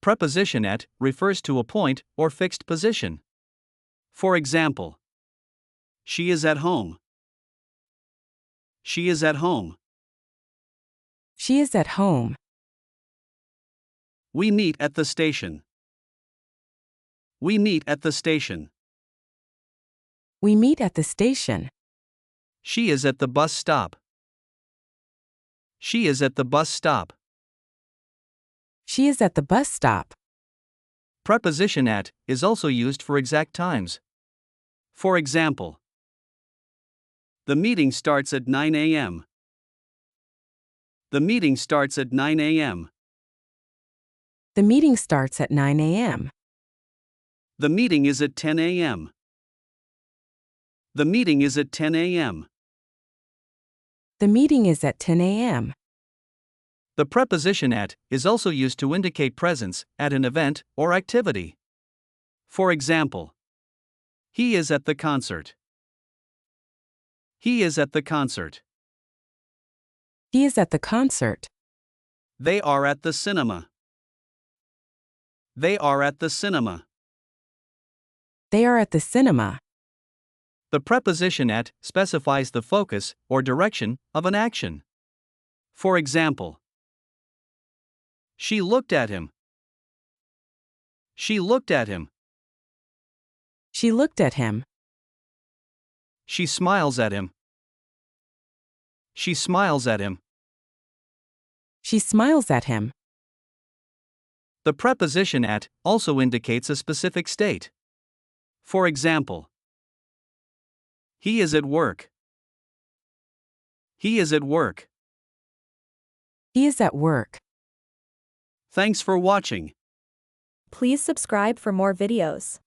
Preposition at refers to a point or fixed position. For example, she is at home. She is at home. She is at home. We meet at the station. We meet at the station. We meet at the station. She is at the bus stop. She is at the bus stop. She is at the bus stop. Preposition at is also used for exact times. For example, the meeting starts at 9 a.m. The meeting starts at 9 a.m. The meeting starts at 9 a.m. The meeting is at 10 a.m. The meeting is at 10 a.m. The meeting is at 10 a.m. The preposition at is also used to indicate presence at an event or activity. For example, he is at the concert. He is at the concert. He is at the concert. They are at the cinema. They are at the cinema. They are at the cinema. The preposition at specifies the focus or direction of an action. For example, she looked at him. She looked at him. She looked at him. She smiles at him. She smiles at him. She smiles at him. The preposition at also indicates a specific state. For example, he is at work. He is at work. He is at work. Thanks for watching. Please subscribe for more videos.